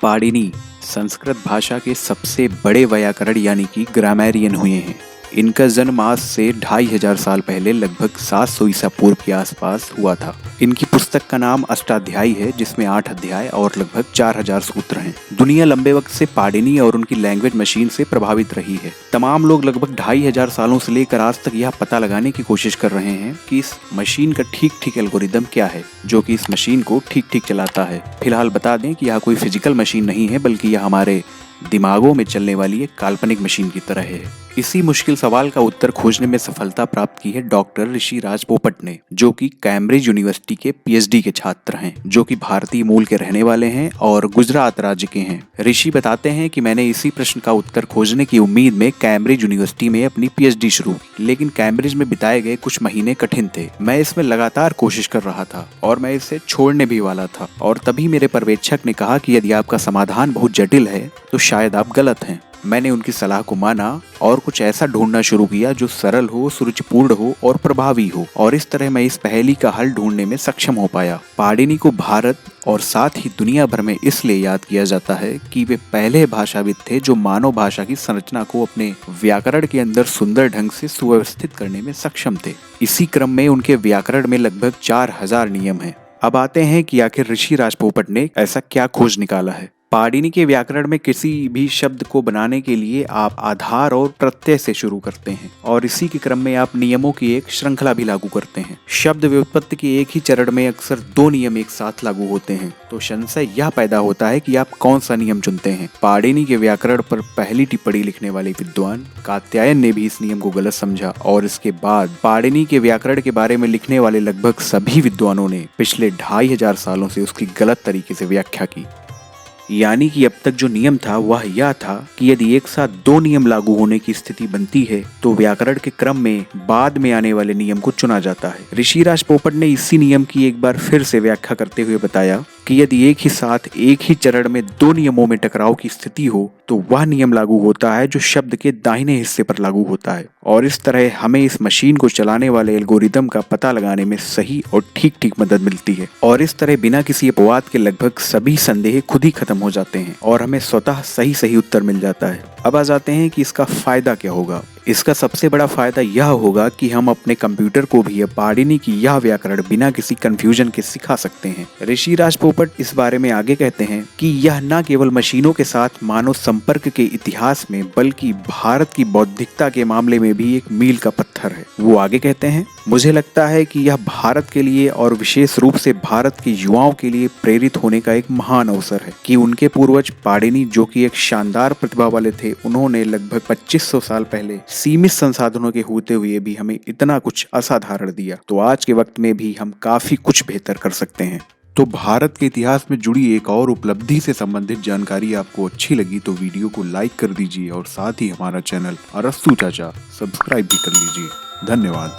पाणिनि संस्कृत भाषा के सबसे बड़े वैयाकरण यानी कि ग्रामेरियन हुए हैं। इनका जन्म आज से 2500 साल पहले लगभग 700 ईसा पूर्व के आसपास हुआ था। इनकी पुस्तक का नाम अष्टाध्यायी है, जिसमें 8 अध्याय और लगभग 4000 सूत्र हैं। दुनिया लंबे वक्त से पाणिनि और उनकी लैंग्वेज मशीन से प्रभावित रही है। तमाम लोग लगभग 2500 सालों से लेकर आज तक यह पता लगाने की कोशिश कर रहे हैं कि इस मशीन का ठीक एल्गोरिदम क्या है जो कि इस मशीन को ठीक चलाता है। फिलहाल बता दें कि यह कोई फिजिकल मशीन नहीं है, बल्कि यह हमारे दिमागों में चलने वाली एक काल्पनिक मशीन की तरह है। इसी मुश्किल सवाल का उत्तर खोजने में सफलता प्राप्त की है डॉक्टर ऋषिराज पोपट ने, जो कि कैम्ब्रिज यूनिवर्सिटी के पीएचडी के छात्र हैं, जो कि भारतीय मूल के रहने वाले हैं और गुजरात राज्य के हैं। ऋषि बताते हैं कि मैंने इसी प्रश्न का उत्तर खोजने की उम्मीद में कैम्ब्रिज यूनिवर्सिटी में अपनी पीएचडी शुरू की, लेकिन कैम्ब्रिज में बिताए गए कुछ महीने कठिन थे। मैं इसमें लगातार कोशिश कर रहा था और मैं इसे छोड़ने भी वाला था, और तभी मेरे पर्यवेक्षक ने कहा कि यदि आपका समाधान बहुत जटिल है तो शायद आप गलत हैं। मैंने उनकी सलाह को माना और कुछ ऐसा ढूंढना शुरू किया जो सरल हो, सुरुचिपूर्ण हो और प्रभावी हो, और इस तरह मैं इस पहेली का हल ढूंढने में सक्षम हो पाया। पाणिनि को भारत और साथ ही दुनिया भर में इसलिए याद किया जाता है कि वे पहले भाषाविद थे जो मानव भाषा की संरचना को अपने व्याकरण के अंदर सुंदर ढंग से सुव्यवस्थित करने में सक्षम थे। इसी क्रम में उनके व्याकरण में लगभग 4000 नियम हैं। अब आते हैं कि आखिर ऋषिराज पोपट ने ऐसा क्या खोज निकाला है। पाणिनि के व्याकरण में किसी भी शब्द को बनाने के लिए आप आधार और प्रत्यय से शुरू करते हैं, और इसी के क्रम में आप नियमों की एक श्रृंखला भी लागू करते हैं। शब्द व्युत्पत्ति के एक ही चरण में अक्सर 2 नियम एक साथ लागू होते हैं, तो संशय यह पैदा होता है कि आप कौन सा नियम चुनते हैं। पाणिनि के व्याकरण पर पहली टिप्पणी लिखने वाले विद्वान कात्यायन ने भी इस नियम को गलत समझा, और इसके बाद पाणिनि के व्याकरण के बारे में लिखने वाले लगभग सभी विद्वानों ने पिछले 2500 सालों से उसकी गलत तरीके से व्याख्या की। यानी कि अब तक जो नियम था वह यह था कि यदि एक साथ 2 नियम लागू होने की स्थिति बनती है तो व्याकरण के क्रम में बाद में आने वाले नियम को चुना जाता है। ऋषिराज पोपट ने इसी नियम की एक बार फिर से व्याख्या करते हुए बताया कि यदि एक ही साथ एक ही चरण में 2 नियमों में टकराव की स्थिति हो तो वह नियम लागू होता है जो शब्द के दाहिने हिस्से पर लागू होता है, और इस तरह हमें इस मशीन को चलाने वाले एल्गोरिदम का पता लगाने में सही और ठीक मदद मिलती है। और इस तरह बिना किसी अपवाद के लगभग सभी संदेह खुद ही खत्म हो जाते हैं और हमें स्वतः सही उत्तर मिल जाता है। अब आ जाते हैं कि इसका फायदा क्या होगा। इसका सबसे बड़ा फायदा यह होगा कि हम अपने कंप्यूटर को भी पाणिनि की यह व्याकरण बिना किसी कंफ्यूजन के सिखा सकते हैं। ऋषिराज पोपट इस बारे में आगे कहते हैं कि यह न केवल मशीनों के साथ मानव संपर्क के इतिहास में बल्कि भारत की बौद्धिकता के मामले में भी एक मील का पत्थर है। वो आगे कहते हैं, मुझे लगता है कि यह भारत के लिए और विशेष रूप से भारत के युवाओं के लिए प्रेरित होने का एक महान अवसर है कि उनके पूर्वज पाणिनि, जो कि एक शानदार प्रतिभा वाले थे, उन्होंने लगभग 2500 साल पहले सीमित संसाधनों के होते हुए भी हमें इतना कुछ असाधारण दिया, तो आज के वक्त में भी हम काफी कुछ बेहतर कर सकते हैं। तो भारत के इतिहास में जुड़ी एक और उपलब्धि से संबंधित जानकारी आपको अच्छी लगी तो वीडियो को लाइक कर दीजिए और साथ ही हमारा चैनल अरस्तु चाचा सब्सक्राइब भी कर लीजिए। धन्यवाद।